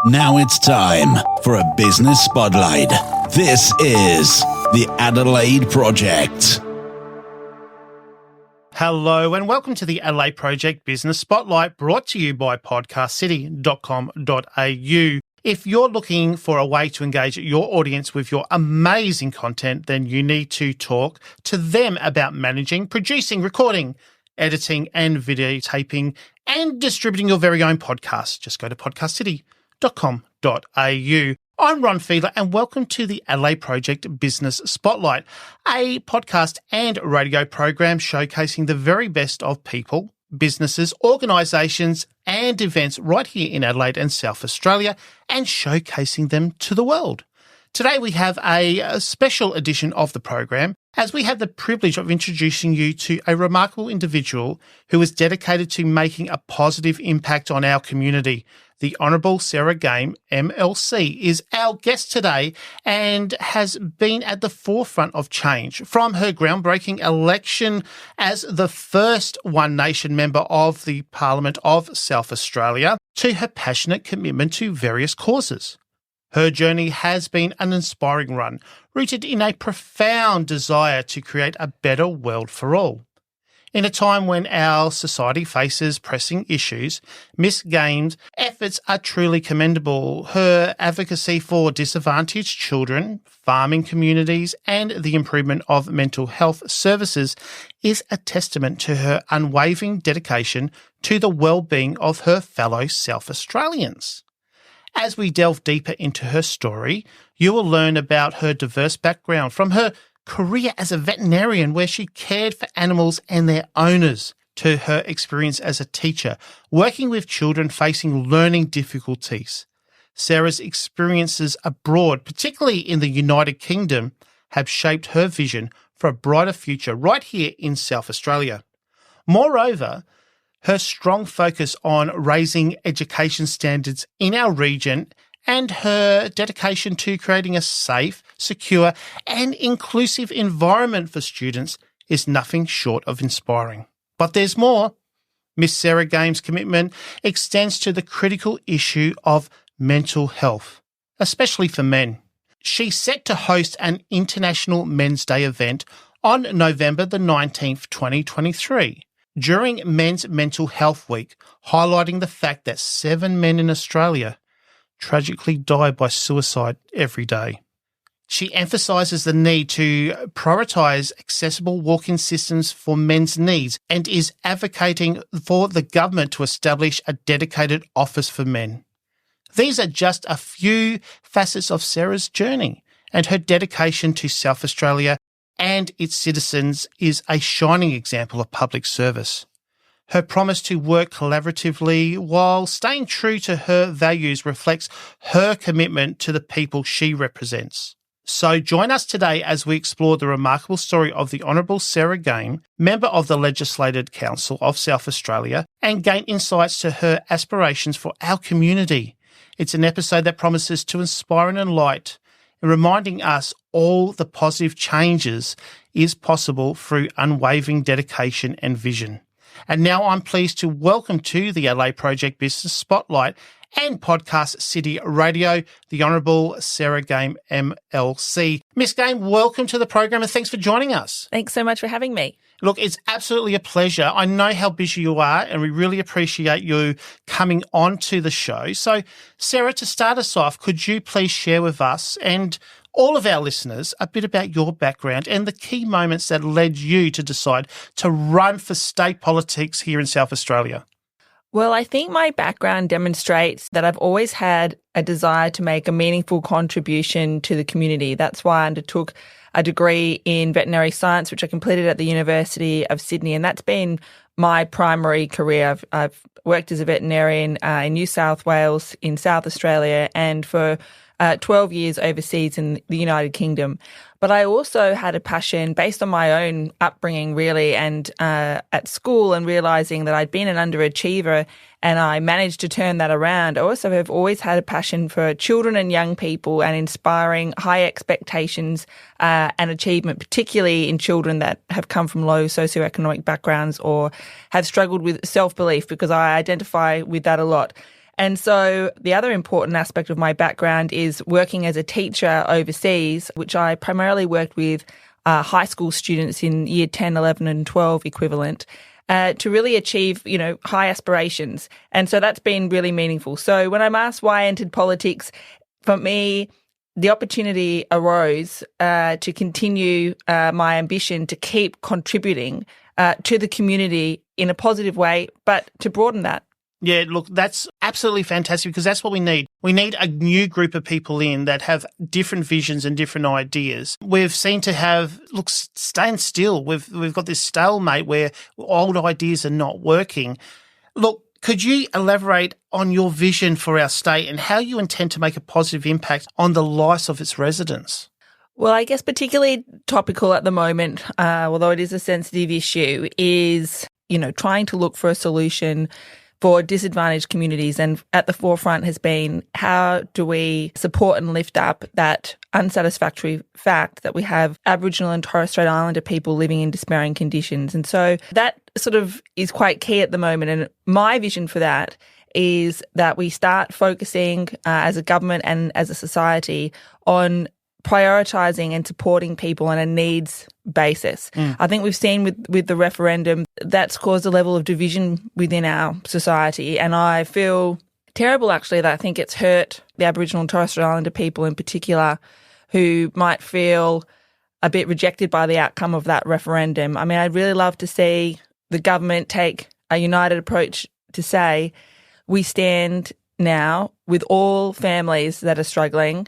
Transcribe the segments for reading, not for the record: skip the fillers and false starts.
Now it's time for a business spotlight. This is the Adelaide Project. Hello and welcome to the Adelaide Project Business Spotlight, brought to you by podcastcity.com.au. If you're looking for a way to engage your audience with your amazing content, then you need to talk to them about managing, producing, recording, editing and videotaping and distributing your very own podcast. Just go to podcastcity.com.au. I'm Ron Fiedler and welcome to the Adelaide Project Business Spotlight, a podcast and radio program showcasing the very best of people, businesses, organisations and events right here in Adelaide and South Australia and showcasing them to the world. Today we have a special edition of the program as we have the privilege of introducing you to a remarkable individual who is dedicated to making a positive impact on our community. The Honourable Sarah Game MLC is our guest today and has been at the forefront of change from her groundbreaking election as the first One Nation member of the Parliament of South Australia to her passionate commitment to various causes. Her journey has been an inspiring run, rooted in a profound desire to create a better world for all. In a time when our society faces pressing issues, Miss Game's efforts are truly commendable. Her advocacy for disadvantaged children, farming communities, and the improvement of mental health services is a testament to her unwavering dedication to the well-being of her fellow South Australians. As we delve deeper into her story, you will learn about her diverse background from her career as a veterinarian where she cared for animals and their owners, to her experience as a teacher, working with children facing learning difficulties. Sarah's experiences abroad, particularly in the United Kingdom, have shaped her vision for a brighter future right here in South Australia. Moreover, her strong focus on raising education standards in our region and her dedication to creating a safe, secure and inclusive environment for students is nothing short of inspiring. But there's more. Miss Sarah Game's commitment extends to the critical issue of mental health, especially for men. She's set to host an International Men's Day event on November the 19th, 2023. During Men's Mental Health Week, highlighting the fact that 7 men in Australia tragically die by suicide every day. She emphasises the need to prioritise accessible walk-in systems for men's needs and is advocating for the government to establish a dedicated office for men. These are just a few facets of Sarah's journey, and her dedication to South Australia and its citizens is a shining example of public service. Her promise to work collaboratively while staying true to her values reflects her commitment to the people she represents. So join us today as we explore the remarkable story of the Honourable Sarah Game, member of the Legislative Council of South Australia, and gain insights to her aspirations for our community. It's an episode that promises to inspire and enlighten, reminding us all the positive changes is possible through unwavering dedication and vision. And now I'm pleased to welcome to the Adelaide Project Business Spotlight and Podcast City Radio, the Honourable Sarah Game MLC. Miss Game, welcome to the program and thanks for joining us. Thanks so much for having me. Look, it's absolutely a pleasure. I know how busy you are and we really appreciate you coming on to the show. So, Sarah, to start us off, could you please share with us and all of our listeners a bit about your background and the key moments that led you to decide to run for state politics here in South Australia? Well, I think my background demonstrates that I've always had a desire to make a meaningful contribution to the community. That's why I undertook a degree in veterinary science, which I completed at the University of Sydney, and that's been my primary career. I've worked as a veterinarian in New South Wales, in South Australia, and for 12 years overseas in the United Kingdom. But I also had a passion based on my own upbringing, really, and at school, and realising that I'd been an underachiever and I managed to turn that around. I also have always had a passion for children and young people and inspiring high expectations and achievement, particularly in children that have come from low socioeconomic backgrounds or have struggled with self-belief, because I identify with that a lot. And so the other important aspect of my background is working as a teacher overseas, which I primarily worked with high school students in year 10, 11 and 12 equivalent to really achieve, high aspirations. And so that's been really meaningful. So when I'm asked why I entered politics, for me, the opportunity arose to continue my ambition to keep contributing to the community in a positive way, but to broaden that. Yeah, look, that's absolutely fantastic because that's what we need. We need a new group of people in that have different visions and different ideas. We've seen to have, stand still. We've got this stalemate where old ideas are not working. Look, could you elaborate on your vision for our state and how you intend to make a positive impact on the lives of its residents? Well, I guess particularly topical at the moment, although it is a sensitive issue, is, trying to look for a solution for disadvantaged communities. And at the forefront has been, how do we support and lift up that unsatisfactory fact that we have Aboriginal and Torres Strait Islander people living in despairing conditions? And so that sort of is quite key at the moment. And my vision for that is that we start focusing as a government and as a society on prioritising and supporting people on a needs basis. I think we've seen with the referendum that's caused a level of division within our society, and I feel terrible actually that I think it's hurt the Aboriginal and Torres Strait Islander people in particular who might feel a bit rejected by the outcome of that referendum. I mean, I'd really love to see the government take a united approach to say we stand now with all families that are struggling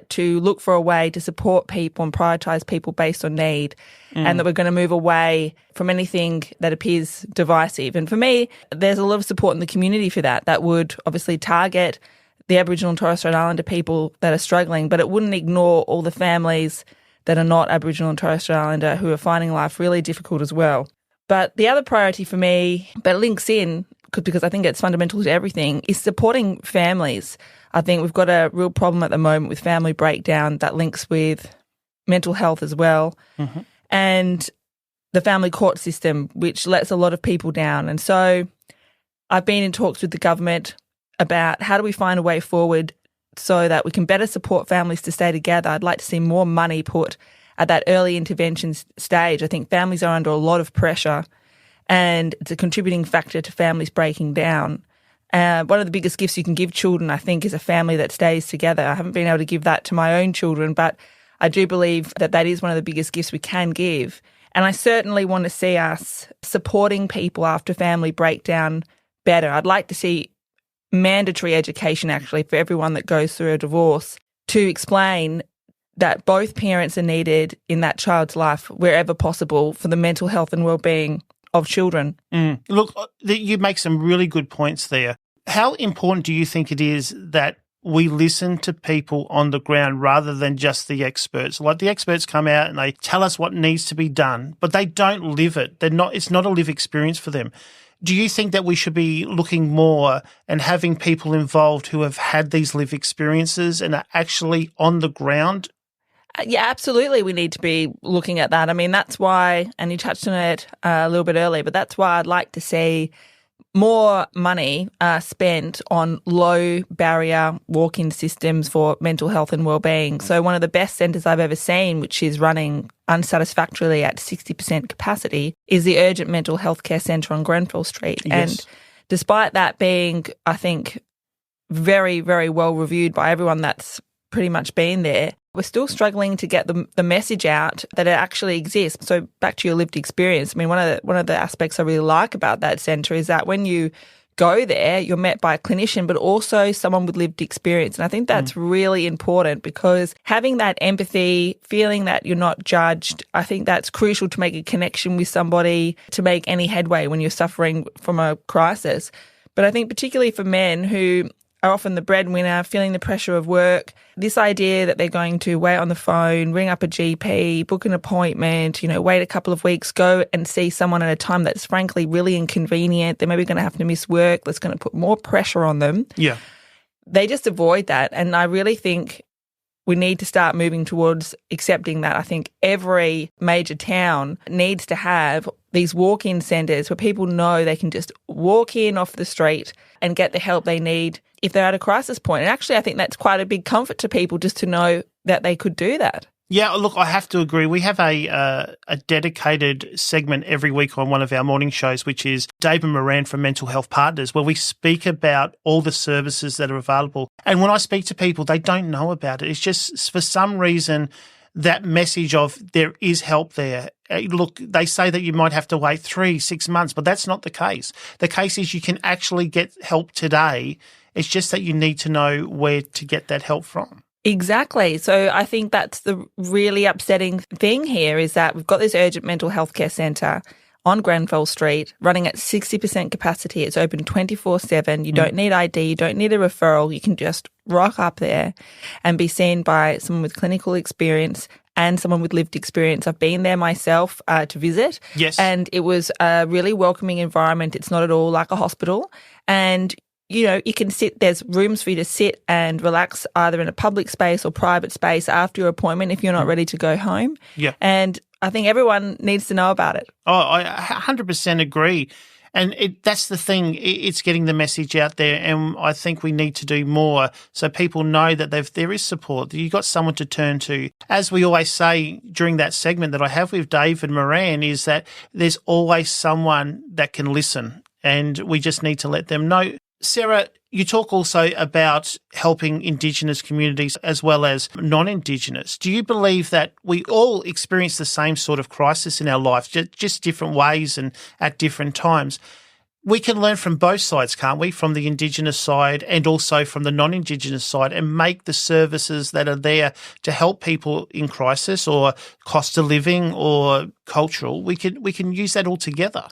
to look for a way to support people and prioritise people based on need, and that we're going to move away from anything that appears divisive. And for me, there's a lot of support in the community for that. That would obviously target the Aboriginal and Torres Strait Islander people that are struggling, but it wouldn't ignore all the families that are not Aboriginal and Torres Strait Islander who are finding life really difficult as well. But the other priority for me, that links in, because I think it's fundamental to everything, is supporting families. I think we've got a real problem at the moment with family breakdown that links with mental health as well, and the family court system, which lets a lot of people down. And so I've been in talks with the government about how do we find a way forward so that we can better support families to stay together. I'd like to see more money put at that early intervention stage. I think families are under a lot of pressure, and it's a contributing factor to families breaking down. One of the biggest gifts you can give children, I think, is a family that stays together. I haven't been able to give that to my own children, but I do believe that that is one of the biggest gifts we can give. And I certainly want to see us supporting people after family breakdown better. I'd like to see mandatory education, actually, for everyone that goes through a divorce, to explain that both parents are needed in that child's life wherever possible for the mental health and well-being of children. Look, you make some really good points there. How important do you think it is that we listen to people on the ground rather than just the experts? Like, the experts come out and they tell us what needs to be done, but they don't live it. It's not a live experience for them. Do you think that we should be looking more and having people involved who have had these live experiences and are actually on the ground? Yeah, absolutely. We need to be looking at that. I mean, that's why, and you touched on it a little bit earlier, but that's why I'd like to see more money spent on low barrier walk-in systems for mental health and wellbeing. So one of the best centres I've ever seen, which is running unsatisfactorily at 60% capacity, is the Urgent Mental Health Care Centre on Grenfell Street. Yes. And despite that being, I think, very, very well reviewed by everyone that's pretty much been there, we're still struggling to get the message out that it actually exists. So back to your lived experience. I mean, one of the aspects I really like about that centre is that when you go there, you're met by a clinician, but also someone with lived experience. And I think that's really important, because having that empathy, feeling that you're not judged, I think that's crucial to make a connection with somebody, to make any headway when you're suffering from a crisis. But I think particularly for men who are often the breadwinner, feeling the pressure of work, this idea that they're going to wait on the phone, ring up a GP, book an appointment, wait a couple of weeks, go and see someone at a time that's frankly really inconvenient. They're maybe going to have to miss work. That's going to put more pressure on them. Yeah. They just avoid that. And I really think we need to start moving towards accepting that. I think every major town needs to have these walk-in centres where people know they can just walk in off the street and get the help they need if they're at a crisis point. And actually, I think that's quite a big comfort to people just to know that they could do that. Yeah, look, I have to agree. We have a dedicated segment every week on one of our morning shows, which is David Moran from Mental Health Partners, where we speak about all the services that are available. And when I speak to people, they don't know about it. It's just for some reason that message of there is help there. Look, they say that you might have to wait 3-6 months, but that's not the case. The case is you can actually get help today. It's just that you need to know where to get that help from. Exactly. So I think that's the really upsetting thing here is that we've got this urgent mental health care centre on Grenfell Street running at 60% capacity. It's open 24/7. You don't need ID. You don't need a referral. You can just rock up there and be seen by someone with clinical experience and someone with lived experience. I've been there myself to visit. Yes. And it was a really welcoming environment. It's not at all like a hospital. And you know, you can sit, there's rooms for you to sit and relax either in a public space or private space after your appointment if you're not ready to go home. Yeah. And I think everyone needs to know about it. Oh, I 100% agree. And that's the thing. It's getting the message out there, and I think we need to do more so people know that there is support, that you've got someone to turn to. As we always say during that segment that I have with David Moran is that there's always someone that can listen, and we just need to let them know. Sarah, you talk also about helping Indigenous communities as well as non-Indigenous. Do you believe that we all experience the same sort of crisis in our life, just different ways and at different times? We can learn from both sides, can't we, from the Indigenous side and also from the non-Indigenous side, and make the services that are there to help people in crisis or cost of living or cultural. We can use that all together.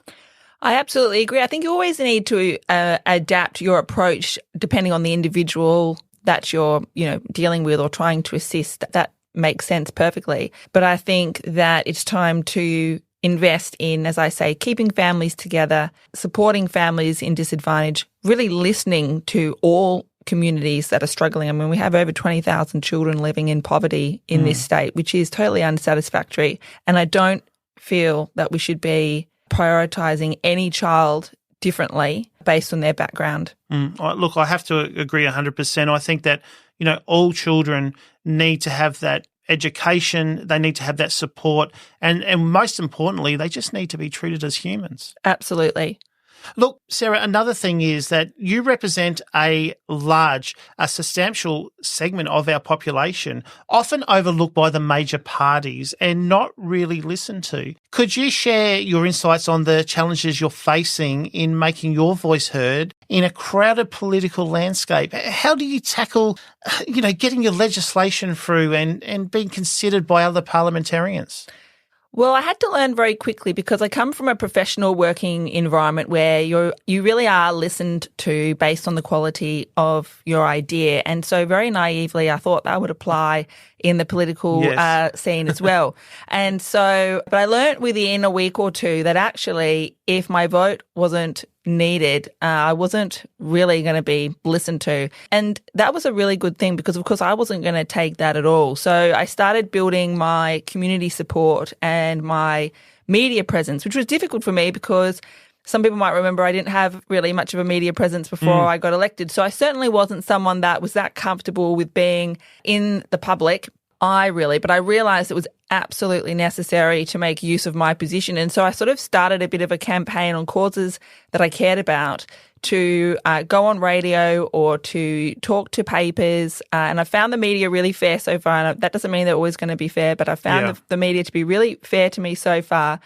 I absolutely agree. I think you always need to adapt your approach depending on the individual that you're, dealing with or trying to assist. That makes sense perfectly. But I think that it's time to invest in, as I say, keeping families together, supporting families in disadvantage, really listening to all communities that are struggling. I mean, we have over 20,000 children living in poverty in this state, which is totally unsatisfactory. And I don't feel that we should be prioritising any child differently based on their background. Look, I have to agree 100%. I think that, all children need to have that education, they need to have that support, and most importantly, they just need to be treated as humans. Absolutely. Look, Sarah, another thing is that you represent a substantial segment of our population, often overlooked by the major parties and not really listened to. Could you share your insights on the challenges you're facing in making your voice heard in a crowded political landscape? How do you tackle, getting your legislation through and being considered by other parliamentarians? Well, I had to learn very quickly because I come from a professional working environment where you really are listened to based on the quality of your idea. And so very naively, I thought that would apply in the political scene as well. And so, but I learned within a week or two that actually if my vote wasn't needed, I wasn't really going to be listened to. And that was a really good thing because, of course, I wasn't going to take that at all. So I started building my community support and my media presence, which was difficult for me because some people might remember I didn't have really much of a media presence before I got elected. So I certainly wasn't someone that was that comfortable with being in the public. But I realised it was absolutely necessary to make use of my position. And so I sort of started a bit of a campaign on causes that I cared about to go on radio or to talk to papers. And I found the media really fair so far. And that doesn't mean they're always going to be fair, but I found the media to be really fair to me so far.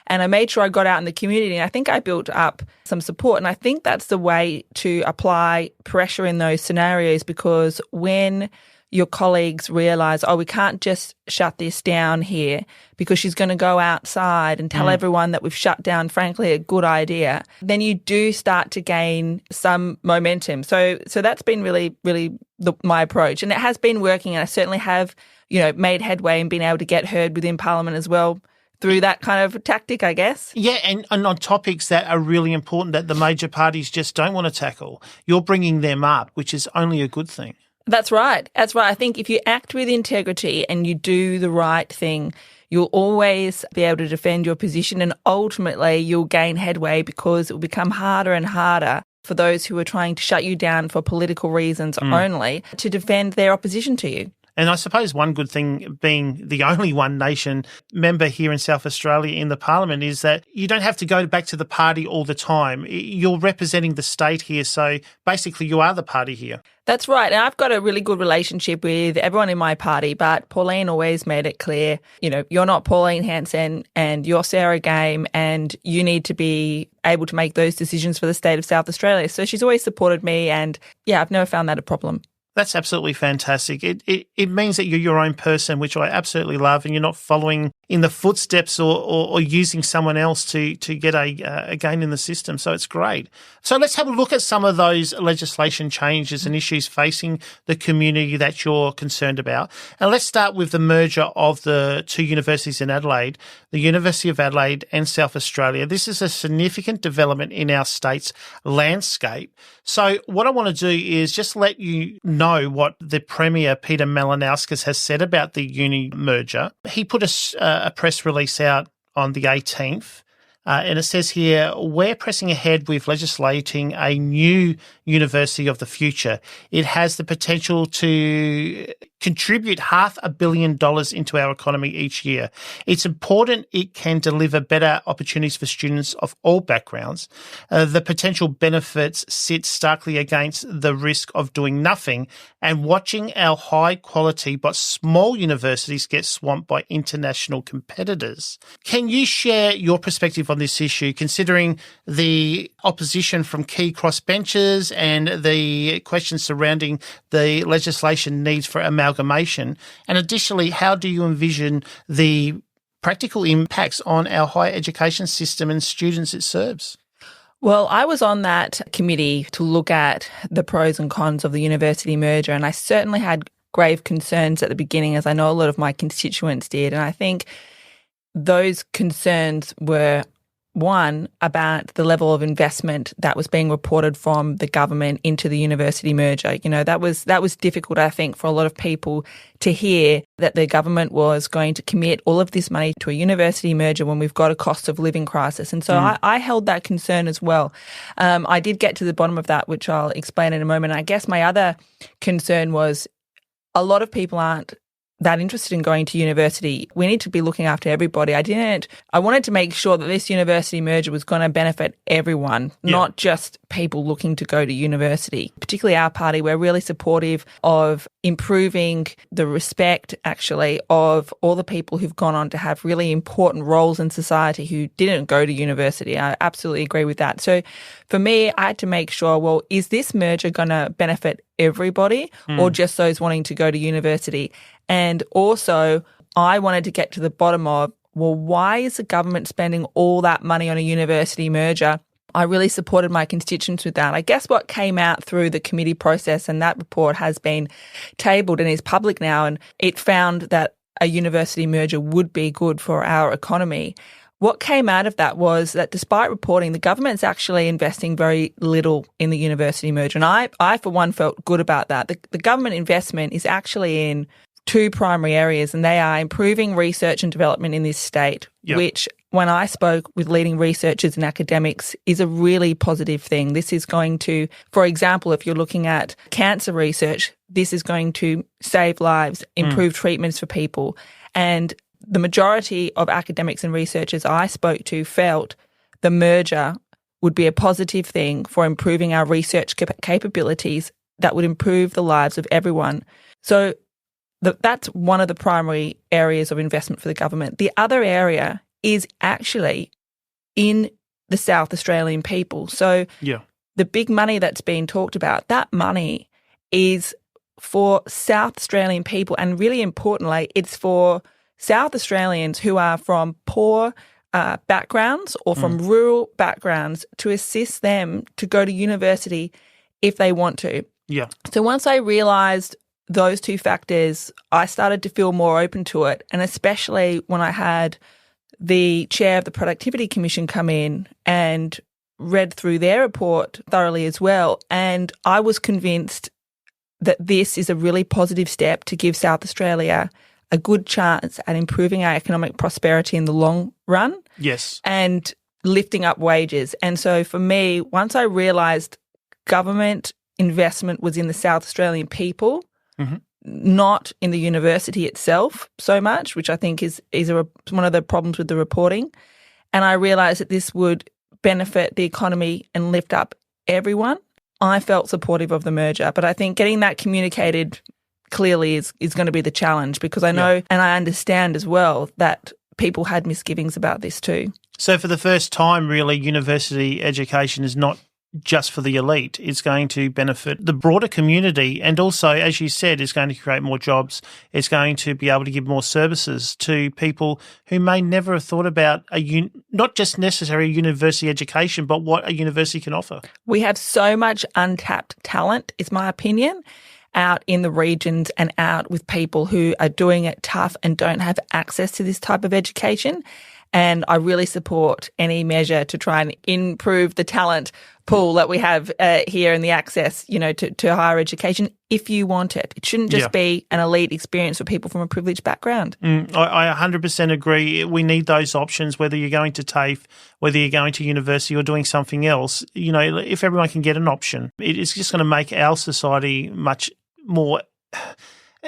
And I made sure I got out in the community, and I think I built up some support. And I think that's the way to apply pressure in those scenarios, because when your colleagues realise, we can't just shut this down here because she's going to go outside and tell everyone that we've shut down, frankly, a good idea, then you do start to gain some momentum. So that's been really, really my approach. And it has been working, and I certainly have, made headway and been able to get heard within Parliament as well through that kind of tactic, I guess. Yeah, and on topics that are really important that the major parties just don't want to tackle, you're bringing them up, which is only a good thing. That's right. That's right. I think if you act with integrity and you do the right thing, you'll always be able to defend your position, and ultimately you'll gain headway because it will become harder and harder for those who are trying to shut you down for political reasons only to defend their opposition to you. And I suppose one good thing being the only One Nation member here in South Australia in the Parliament is that you don't have to go back to the party all the time. You're representing the state here, so basically you are the party here. That's right. And I've got a really good relationship with everyone in my party, but Pauline always made it clear, you're not Pauline Hanson and you're Sarah Game, and you need to be able to make those decisions for the state of South Australia. So she's always supported me, and I've never found that a problem. That's absolutely fantastic. It means that you're your own person, which I absolutely love, and you're not following in the footsteps or using someone else to get a gain in the system. So it's great. So let's have a look at some of those legislation changes and issues facing the community that you're concerned about. And let's start with the merger of the two universities in Adelaide, the University of Adelaide and South Australia. This is a significant development in our state's landscape. So what I want to do is just let you know what the Premier, Peter Malinauskas, has said about the uni merger. He put a press release out on the 18th, and it says here, we're pressing ahead with legislating a new university of the future. It has the potential to contribute $500 million into our economy each year. It's important it can deliver better opportunities for students of all backgrounds. The potential benefits sit starkly against the risk of doing nothing and watching our high-quality but small universities get swamped by international competitors. Can you share your perspective on this issue, considering the opposition from key crossbenchers and the questions surrounding the legislation needs for amalgamation? And additionally, how do you envision the practical impacts on our higher education system and students it serves? Well, I was on that committee to look at the pros and cons of the university merger, and I certainly had grave concerns at the beginning, as I know a lot of my constituents did. And I think those concerns were, one, about the level of investment that was being reported from the government into the university merger. That was difficult, I think, for a lot of people to hear that the government was going to commit all of this money to a university merger when we've got a cost of living crisis. And so I held that concern as well. I did get to the bottom of that, which I'll explain in a moment. I guess my other concern was a lot of people aren't that interested in going to university. We need to be looking after everybody. I wanted to make sure that this university merger was going to benefit everyone, not just people looking to go to university. Particularly our party, we're really supportive of improving the respect, actually, of all the people who've gone on to have really important roles in society who didn't go to university. I absolutely agree with that. So for me, I had to make sure, well, is this merger going to benefit everybody or just those wanting to go to university? And also, I wanted to get to the bottom of, well, why is the government spending all that money on a university merger? I really supported my constituents with that. I guess what came out through the committee process, and that report has been tabled and is public now, and it found that a university merger would be good for our economy. What came out of that was that despite reporting, the government's actually investing very little in the university merger. And I for one, felt good about that. The government investment is actually in two primary areas, and they are improving research and development in this state, which, when I spoke with leading researchers and academics, is a really positive thing. This is going to, for example, if you're looking at cancer research, this is going to save lives, improve treatments for people. And the majority of academics and researchers I spoke to felt the merger would be a positive thing for improving our research capabilities that would improve the lives of everyone. So that's one of the primary areas of investment for the government. The other area is actually in the South Australian people. So the big money that's being talked about, that money is for South Australian people, and really importantly, it's for South Australians who are from poor backgrounds or from rural backgrounds, to assist them to go to university if they want to. Yeah. So once I realised those two factors, I started to feel more open to it, and especially when I had the chair of the Productivity Commission come in and read through their report thoroughly as well, and I was convinced that this is a really positive step to give South Australia a good chance at improving our economic prosperity in the long run. Yes. And lifting up wages. And so for me, once I realised government investment was in the South Australian people, not in the university itself so much, which I think is one of the problems with the reporting. And I realised that this would benefit the economy and lift up everyone. I felt supportive of the merger, but I think getting that communicated clearly is going to be the challenge, because I know and I understand as well that people had misgivings about this too. So for the first time, really, university education is not just for the elite. It's going to benefit the broader community, and also, as you said, it's going to create more jobs. It's going to be able to give more services to people who may never have thought about not just necessary university education, but what a university can offer. We have so much untapped talent, is my opinion, out in the regions and out with people who are doing it tough and don't have access to this type of education. And I really support any measure to try and improve the talent pool that we have here and the access, to higher education if you want it. It shouldn't just be an elite experience for people from a privileged background. I 100% agree. We need those options, whether you're going to TAFE, whether you're going to university or doing something else. If everyone can get an option, it's just going to make our society much more.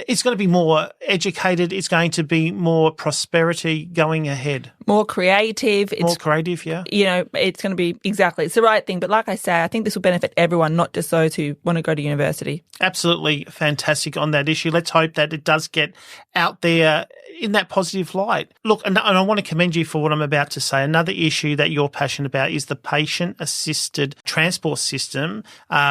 It's going to be more educated. It's going to be more prosperity going ahead. More creative. More creative, yeah. It's going to be it's the right thing. But like I say, I think this will benefit everyone, not just those who want to go to university. Absolutely fantastic on that issue. Let's hope that it does get out there in that positive light. Look, and I want to commend you for what I'm about to say. Another issue that you're passionate about is the patient-assisted transport system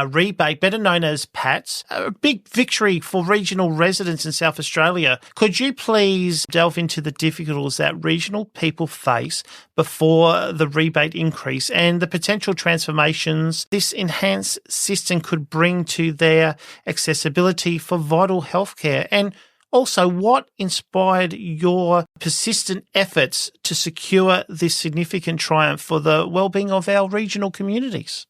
rebate, better known as PATS, a big victory for regional residents in South Australia. Could you please delve into the difficulties that regional people face before the rebate increase and the potential transformations this enhanced system could bring to their accessibility for vital healthcare? And also, what inspired your persistent efforts to secure this significant triumph for the well-being of our regional communities?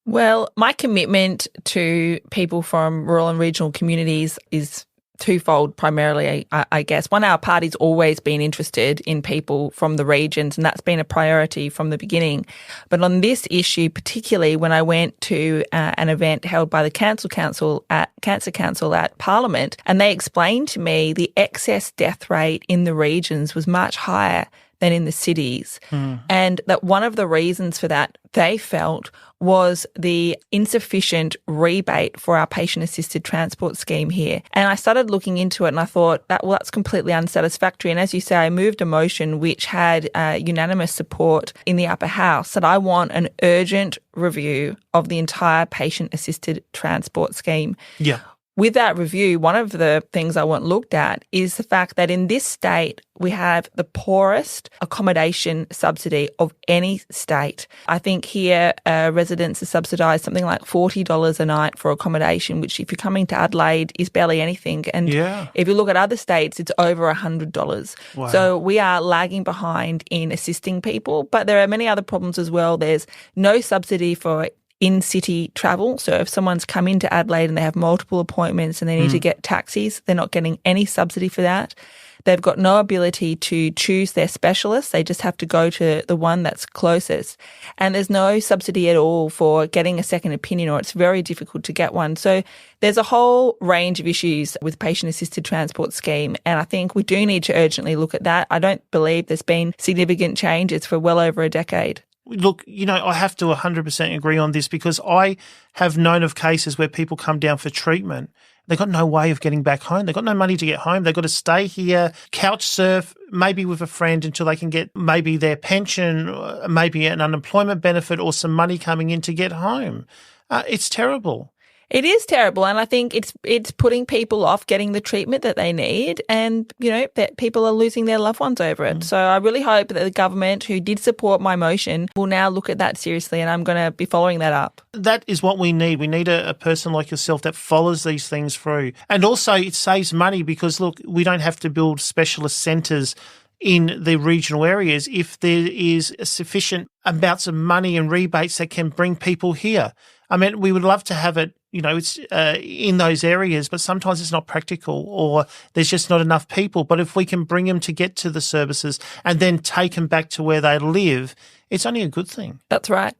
Well, my commitment to people from rural and regional communities is twofold primarily, I guess. One, our party's always been interested in people from the regions, and that's been a priority from the beginning. But on this issue, particularly when I went to an event held by the Cancer Council at Parliament, and they explained to me the excess death rate in the regions was much higher than in the cities. And that one of the reasons for that, they felt, was the insufficient rebate for our patient-assisted transport scheme here. And I started looking into it and I thought, that's completely unsatisfactory. And as you say, I moved a motion which had unanimous support in the upper house that I want an urgent review of the entire patient-assisted transport scheme. Yeah. With that review, one of the things I want looked at is the fact that in this state, we have the poorest accommodation subsidy of any state. I think here residents are subsidised something like $40 a night for accommodation, which if you're coming to Adelaide is barely anything. And if you look at other states, it's over $100. Wow. So we are lagging behind in assisting people. But there are many other problems as well. There's no subsidy for in-city travel. So if someone's come into Adelaide and they have multiple appointments and they need to get taxis, they're not getting any subsidy for that. They've got no ability to choose their specialists. They just have to go to the one that's closest. And there's no subsidy at all for getting a second opinion, or it's very difficult to get one. So there's a whole range of issues with patient-assisted transport scheme, and I think we do need to urgently look at that. I don't believe there's been significant changes for well over a decade. Look, I have to 100% agree on this, because I have known of cases where people come down for treatment. They've got no way of getting back home. They've got no money to get home. They've got to stay here, couch surf, maybe with a friend until they can get maybe their pension, maybe an unemployment benefit or some money coming in to get home. It's terrible. It is terrible, and I think it's putting people off getting the treatment that they need, and that people are losing their loved ones over it. So I really hope that the government, who did support my motion, will now look at that seriously, and I'm going to be following that up. That is what we need. We need a person like yourself that follows these things through. And also it saves money, because, look, we don't have to build specialist centres in the regional areas if there is sufficient amounts of money and rebates that can bring people here. I mean, we would love to have it it's in those areas, but sometimes it's not practical or there's just not enough people. But if we can bring them to get to the services and then take them back to where they live, it's only a good thing. That's right.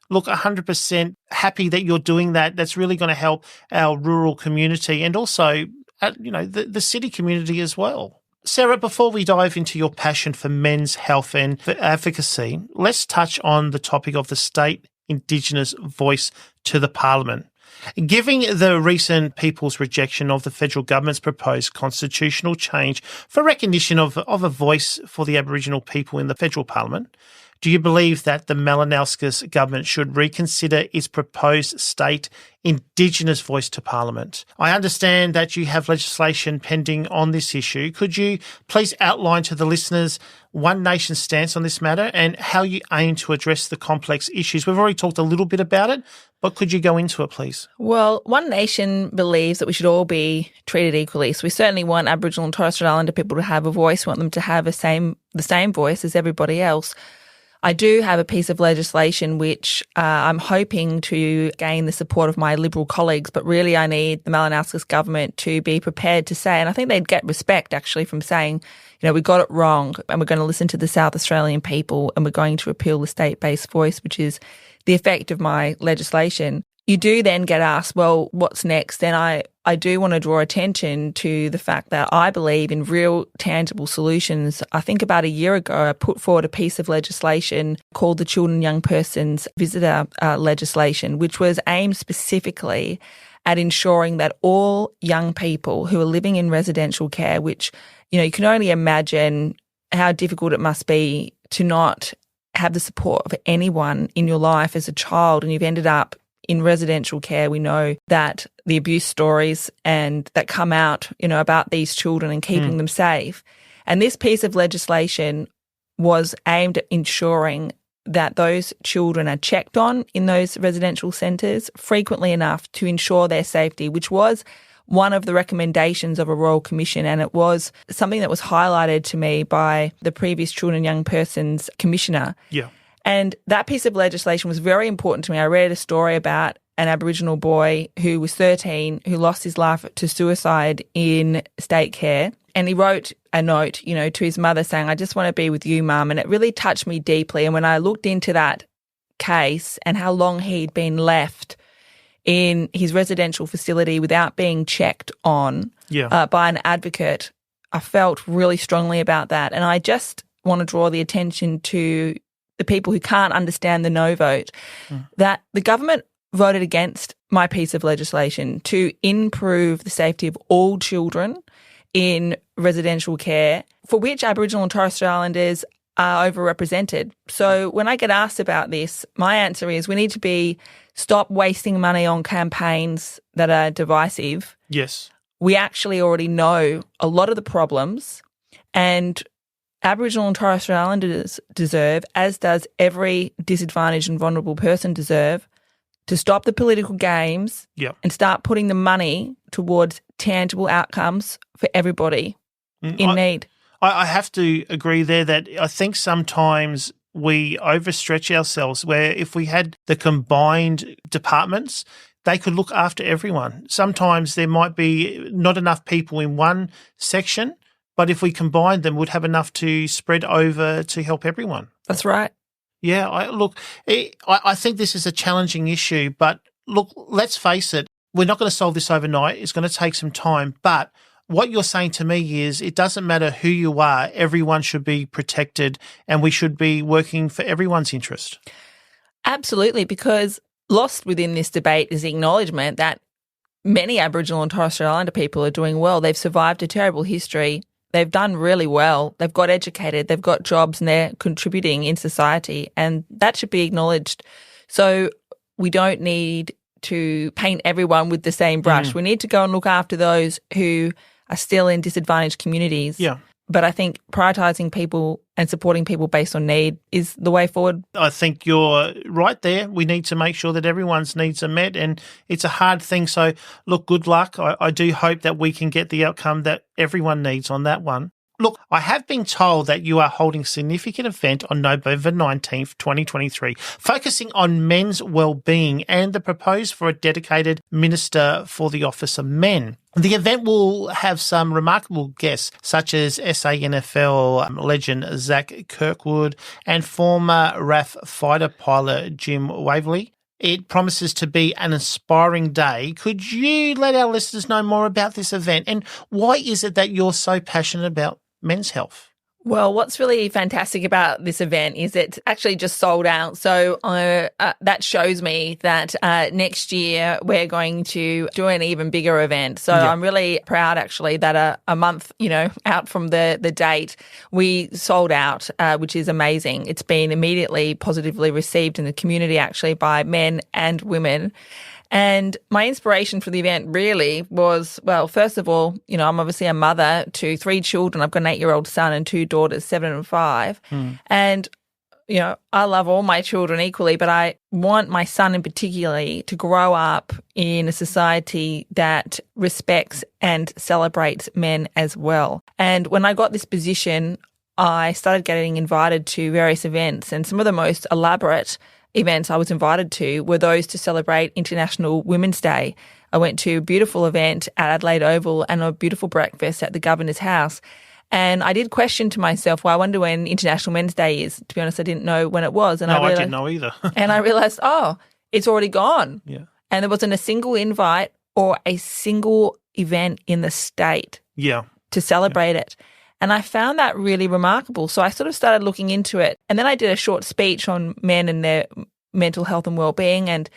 Look, 100% happy that you're doing that. That's really going to help our rural community and also, the city community as well. Sarah, before we dive into your passion for men's health and for advocacy, let's touch on the topic of the state Indigenous voice to the Parliament. Given the recent people's rejection of the federal government's proposed constitutional change for recognition of a voice for the Aboriginal people in the federal Parliament, do you believe that the Malinowskis government should reconsider its proposed state Indigenous voice to Parliament? I understand that you have legislation pending on this issue. Could you please outline to the listeners One Nation's stance on this matter and how you aim to address the complex issues? We've already talked a little bit about it, but could you go into it, please? Well, One Nation believes that we should all be treated equally. So we certainly want Aboriginal and Torres Strait Islander people to have a voice. We want them to have the same voice as everybody else. I do have a piece of legislation which I'm hoping to gain the support of my Liberal colleagues, but really I need the Malinowskis government to be prepared to say, and I think they'd get respect actually from saying, we got it wrong and we're going to listen to the South Australian people and we're going to repeal the state-based voice, which is the effect of my legislation. You do then get asked, well, what's next? Then I do want to draw attention to the fact that I believe in real tangible solutions. I think about a year ago, I put forward a piece of legislation called the Children and Young Persons Visitor legislation, which was aimed specifically at ensuring that all young people who are living in residential care, which, you can only imagine how difficult it must be to not have the support of anyone in your life as a child, and you've ended up in residential care. We know that the abuse stories and that come out, about these children and keeping them safe. And this piece of legislation was aimed at ensuring that those children are checked on in those residential centres frequently enough to ensure their safety, which was one of the recommendations of a Royal Commission, and it was something that was highlighted to me by the previous Children and Young Persons Commissioner. Yeah. And that piece of legislation was very important to me. I read a story about an Aboriginal boy who was 13 who lost his life to suicide in state care. And he wrote a note, to his mother saying, I just want to be with you, Mum. And it really touched me deeply. And when I looked into that case and how long he'd been left in his residential facility without being checked on by an advocate, I felt really strongly about that. And I just want to draw the attention to the people who can't understand the no vote, that the government voted against my piece of legislation to improve the safety of all children in residential care, for which Aboriginal and Torres Strait Islanders are overrepresented. So when I get asked about this, my answer is we need to stop wasting money on campaigns that are divisive. Yes. We actually already know a lot of the problems, and Aboriginal and Torres Strait Islanders deserve, as does every disadvantaged and vulnerable person deserve, to stop the political games and start putting the money towards tangible outcomes for everybody in need. I have to agree there that I think sometimes we overstretch ourselves, where if we had the combined departments, they could look after everyone. Sometimes there might be not enough people in one section, but if we combined them, we'd have enough to spread over to help everyone. That's right. Yeah, I think this is a challenging issue, but look, let's face it, we're not going to solve this overnight. It's going to take some time. But what you're saying to me is it doesn't matter who you are, everyone should be protected and we should be working for everyone's interest. Absolutely, because lost within this debate is the acknowledgement that many Aboriginal and Torres Strait Islander people are doing well. They've survived a terrible history. They've done really well. They've got educated. They've got jobs and they're contributing in society, and that should be acknowledged. So we don't need to paint everyone with the same brush. We need to go and look after those who are still in disadvantaged communities. Yeah. But I think prioritising people and supporting people based on need is the way forward. I think you're right there. We need to make sure that everyone's needs are met, and it's a hard thing. So, look, good luck. I do hope that we can get the outcome that everyone needs on that one. Look, I have been told that you are holding a significant event on November 19th, 2023, focusing on men's well-being and the proposal for a dedicated minister for the Office of Men. The event will have some remarkable guests such as SANFL legend Zach Kirkwood and former RAF fighter pilot Jim Waverley. It promises to be an inspiring day. Could you let our listeners know more about this event and why is it that you're so passionate about men's health? Well, what's really fantastic about this event is it's actually just sold out. So that shows me that next year we're going to do an even bigger event. So I'm really proud actually that a month, out from the date, we sold out, which is amazing. It's been immediately positively received in the community actually by men and women. And my inspiration for the event really was, well, first of all, I'm obviously a mother to 3 children. I've got an 8-year-old son and 2 daughters, 7 and 5. And, I love all my children equally, but I want my son in particular to grow up in a society that respects and celebrates men as well. And when I got this position, I started getting invited to various events, and some of the most elaborate events I was invited to were those to celebrate International Women's Day. I went to a beautiful event at Adelaide Oval and a beautiful breakfast at the Governor's House. And I did question to myself, well, I wonder when International Men's Day is. To be honest, I didn't know when it was. And I didn't know either. And I realised, it's already gone. Yeah. And there wasn't a single invite or a single event in the state to celebrate it. And I found that really remarkable. So I sort of started looking into it. And then I did a short speech on men and their mental health and well-being, and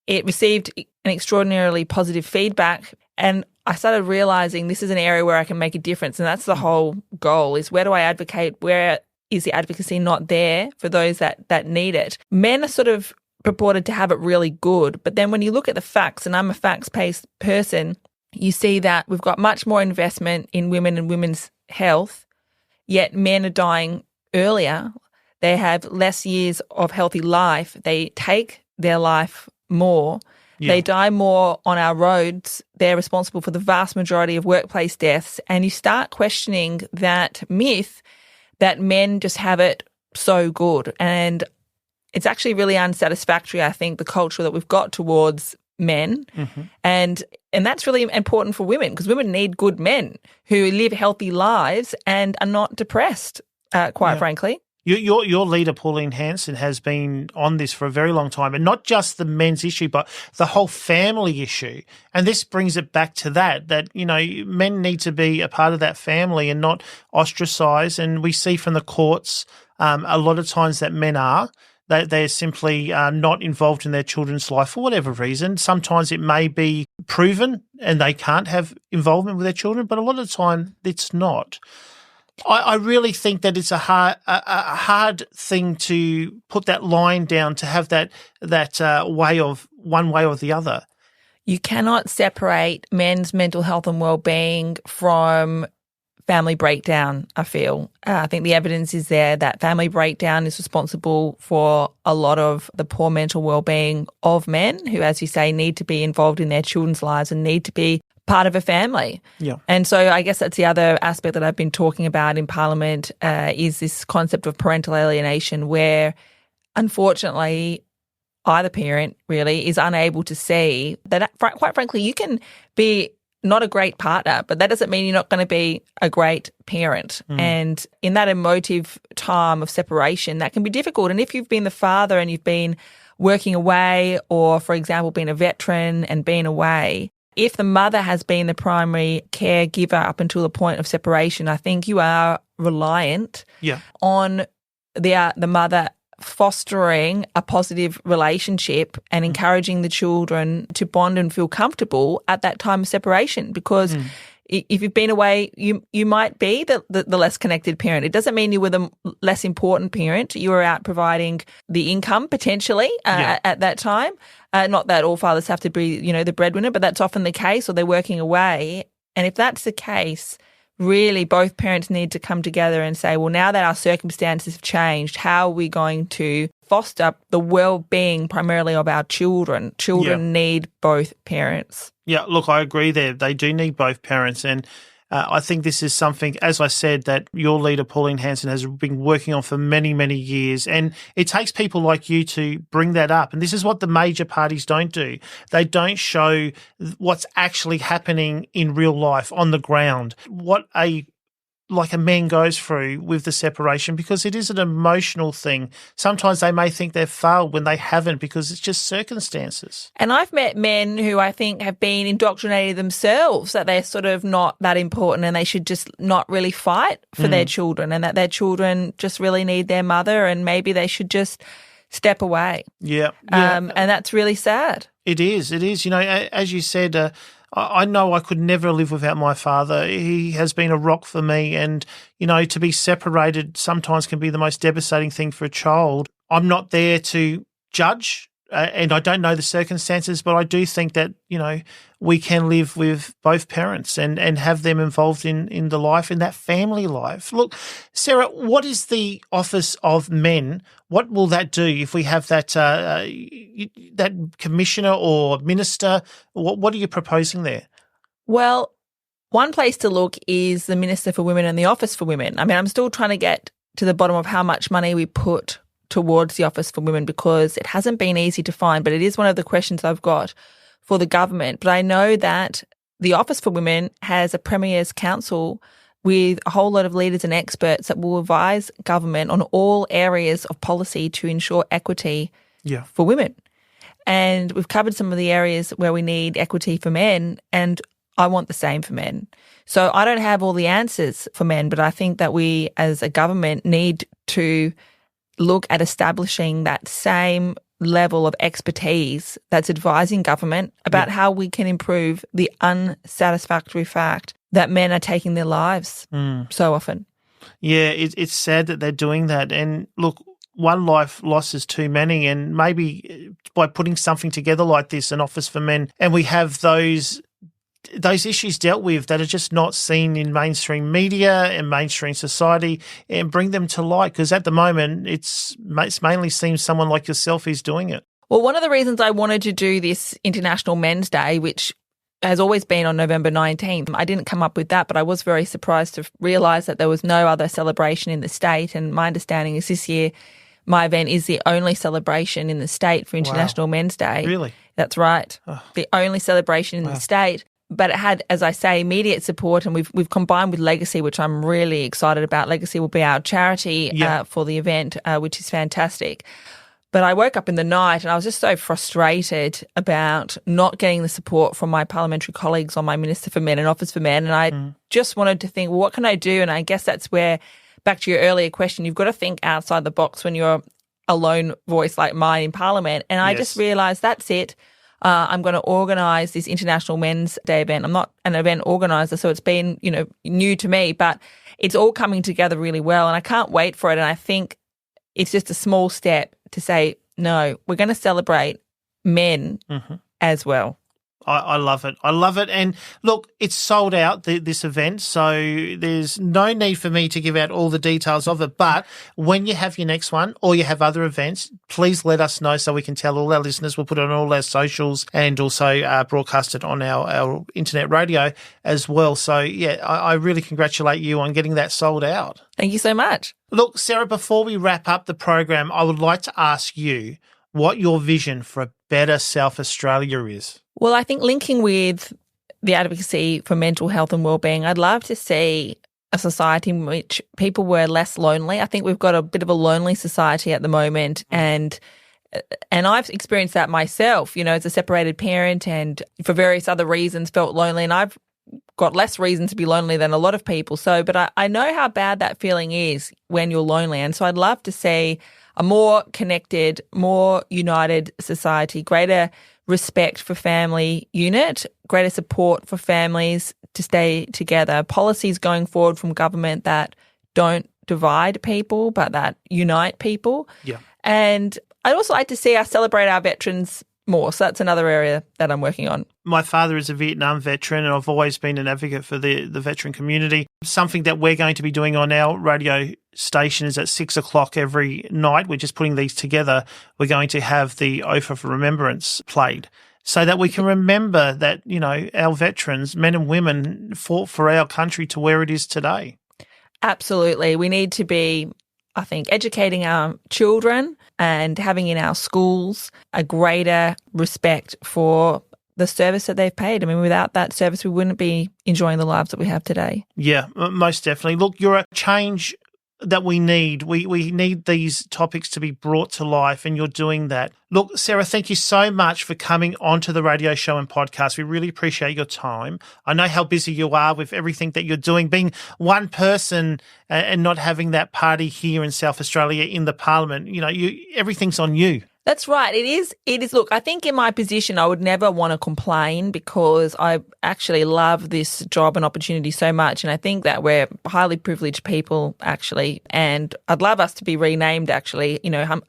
it received an extraordinarily positive feedback. And I started realising this is an area where I can make a difference. And that's the whole goal, is where do I advocate? Where is the advocacy not there for those that need it? Men are sort of purported to have it really good. But then when you look at the facts, and I'm a facts-based person, you see that we've got much more investment in women and women's health, yet men are dying earlier. They have less years of healthy life. They take their life more. They die more on our roads. They're responsible for the vast majority of workplace deaths. And you start questioning that myth that men just have it so good. And it's actually really unsatisfactory, I think, the culture that we've got towards men. And that's really important for women, because women need good men who live healthy lives and are not depressed, quite frankly. Your leader, Pauline Hanson, has been on this for a very long time, and not just the men's issue, but the whole family issue. And this brings it back to that men need to be a part of that family and not ostracised. And we see from the courts a lot of times that men are. They're simply not involved in their children's life for whatever reason. Sometimes it may be proven and they can't have involvement with their children, but a lot of the time it's not. I really think that it's a hard thing to put that line down, to have that way of one way or the other. You cannot separate men's mental health and well-being from family breakdown, I feel. I think the evidence is there that family breakdown is responsible for a lot of the poor mental well-being of men who, as you say, need to be involved in their children's lives and need to be part of a family. Yeah. And so I guess that's the other aspect that I've been talking about in Parliament is this concept of parental alienation, where unfortunately either parent really is unable to see that, quite frankly, you can be not a great partner, but that doesn't mean you're not going to be a great parent. And in that emotive time of separation, that can be difficult. And if you've been the father and you've been working away, or, for example, been a veteran and been away, if the mother has been the primary caregiver up until the point of separation, I think you are reliant on the mother fostering a positive relationship and encouraging the children to bond and feel comfortable at that time of separation. Because if you've been away, you might be the less connected parent. It doesn't mean you were the less important parent. You were out providing the income potentially at that time. Not that all fathers have to be, the breadwinner, but that's often the case, or they're working away. And if that's the case, really both parents need to come together and say, well, now that our circumstances have changed, how are we going to foster the well-being primarily of our children? Children need both parents. Yeah, look, I agree there. They do need both parents. And I think this is something, as I said, that your leader, Pauline Hanson, has been working on for many, many years. And it takes people like you to bring that up. And this is what the major parties don't do. They don't show what's actually happening in real life on the ground, what a man goes through with the separation, because it is an emotional thing. Sometimes they may think they've failed when they haven't, because it's just circumstances. And I've met men who I think have been indoctrinated themselves that they're sort of not that important and they should just not really fight for their children, and that their children just really need their mother and maybe they should just step away. Yeah. And that's really sad. It is. As you said, I know I could never live without my father. He has been a rock for me, and, to be separated sometimes can be the most devastating thing for a child. I'm not there to judge, and I don't know the circumstances, but I do think that, we can live with both parents and have them involved in the life, in that family life. Look, Sarah, what is the Office of Men? What will that do if we have that commissioner or minister? What are you proposing there? Well, one place to look is the Minister for Women and the Office for Women. I mean, I'm still trying to get to the bottom of how much money we put towards the Office for Women, because it hasn't been easy to find, but it is one of the questions I've got for the government. But I know that the Office for Women has a Premier's Council with a whole lot of leaders and experts that will advise government on all areas of policy to ensure equity for women. And we've covered some of the areas where we need equity for men, and I want the same for men. So I don't have all the answers for men, but I think that we as a government need to look at establishing that same level of expertise that's advising government about how we can improve the unsatisfactory fact that men are taking their lives so often. Yeah, it's sad that they're doing that. And look, one life loss is too many, and maybe by putting something together like this, an Office for Men, and we have those issues dealt with that are just not seen in mainstream media and mainstream society, and bring them to light, because at the moment it's mainly seems someone like yourself is doing it. Well, one of the reasons I wanted to do this International Men's Day, which has always been on November 19th, I didn't come up with that, but I was very surprised to realise that there was no other celebration in the state, and my understanding is this year my event is the only celebration in the state for International Men's Day. Really? That's right. Oh. The only celebration in the state. But it had, as I say, immediate support, and we've combined with Legacy, which I'm really excited about. Legacy will be our charity for the event, which is fantastic. But I woke up in the night and I was just so frustrated about not getting the support from my parliamentary colleagues on my Minister for Men and Office for Men. And I just wanted to think, well, what can I do? And I guess that's where, back to your earlier question, you've got to think outside the box when you're a lone voice like mine in Parliament. And I just realised that's it. I'm going to organise this International Men's Day event. I'm not an event organiser, so it's been, new to me, but it's all coming together really well, and I can't wait for it. And I think it's just a small step to say, no, we're going to celebrate men as well. I love it. I love it. And look, it's sold out, this event, so there's no need for me to give out all the details of it. But when you have your next one or you have other events, please let us know so we can tell all our listeners. We'll put it on all our socials and also broadcast it on our internet radio as well. So, I really congratulate you on getting that sold out. Thank you so much. Look, Sarah, before we wrap up the program, I would like to ask you what your vision for a better South Australia is. Well, I think linking with the advocacy for mental health and wellbeing, I'd love to see a society in which people were less lonely. I think we've got a bit of a lonely society at the moment, and I've experienced that myself, as a separated parent, and for various other reasons felt lonely, and I've got less reason to be lonely than a lot of people. So, but I know how bad that feeling is when you're lonely, and so I'd love to see a more connected, more united society, greater respect for family unit, greater support for families to stay together, policies going forward from government that don't divide people but that unite people. Yeah. And I'd also like to see us celebrate our veterans more. So that's another area that I'm working on. My father is a Vietnam veteran, and I've always been an advocate for the veteran community. Something that we're going to be doing on our radio station is at 6:00 every night. We're just putting these together. We're going to have the Oath of Remembrance played. so that we can remember that, our veterans, men and women, fought for our country to where it is today. Absolutely. We need to be, I think, educating our children and having in our schools a greater respect for the service that they've paid. I mean, without that service, we wouldn't be enjoying the lives that we have today. Yeah, most definitely. Look, you're a change that we need. We need these topics to be brought to life, and you're doing that. Look, Sarah, thank you so much for coming onto the radio show and podcast. We really appreciate your time. I know how busy you are with everything that you're doing, being one person and not having that party here in South Australia in the Parliament. Everything's on you. That's right. It is. Look, I think in my position, I would never want to complain because I actually love this job and opportunity so much. And I think that we're highly privileged people, actually. And I'd love us to be renamed, actually,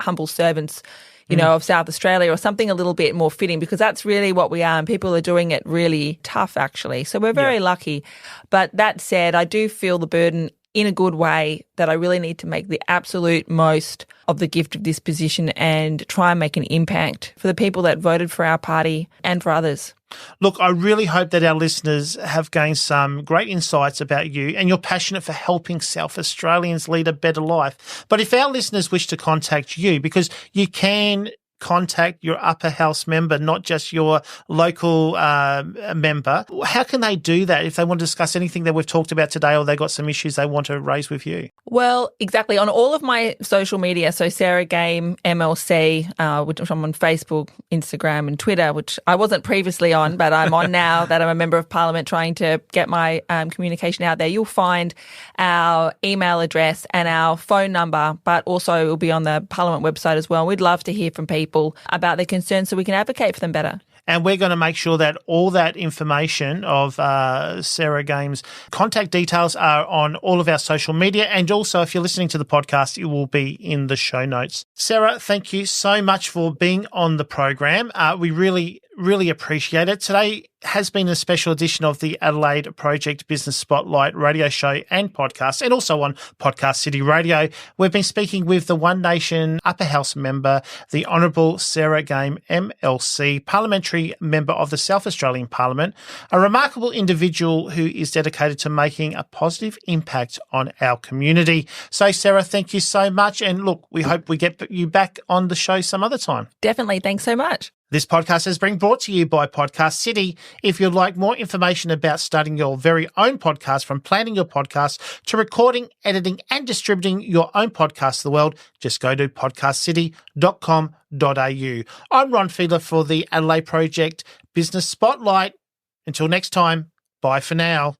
humble servants, of South Australia or something a little bit more fitting, because that's really what we are. And people are doing it really tough, actually. So we're very lucky. But that said, I do feel the burden in a good way that I really need to make the absolute most of the gift of this position and try and make an impact for the people that voted for our party and for others. Look, I really hope that our listeners have gained some great insights about you and you're passionate for helping South Australians lead a better life. But if our listeners wish to contact you, because you can contact your upper house member, not just your local member, how can they do that if they want to discuss anything that we've talked about today or they've got some issues they want to raise with you? Well, exactly. On all of my social media, so Sarah Game MLC, which I'm on Facebook, Instagram and Twitter, which I wasn't previously on, but I'm on now that I'm a member of Parliament trying to get my communication out there. You'll find our email address and our phone number, but also it will be on the Parliament website as well. We'd love to hear from people about their concerns so we can advocate for them better. And we're going to make sure that all that information of Sarah Game's contact details are on all of our social media. And also, if you're listening to the podcast, it will be in the show notes. Sarah, thank you so much for being on the program. We really appreciate it. Today has been a special edition of the Adelaide Project Business Spotlight radio show and podcast, and also on Podcast City Radio. We've been speaking with the One Nation Upper House member, the Honourable Sarah Game MLC, parliamentary member of the South Australian Parliament, a remarkable individual who is dedicated to making a positive impact on our community. So, Sarah, thank you so much. And look, we hope we get you back on the show some other time. Definitely. Thanks so much. This podcast has been brought to you by Podcast City. If you'd like more information about starting your very own podcast, from planning your podcast to recording, editing and distributing your own podcast to the world, just go to podcastcity.com.au. I'm Ron Fiedler for the Adelaide Project Business Spotlight. Until next time, bye for now.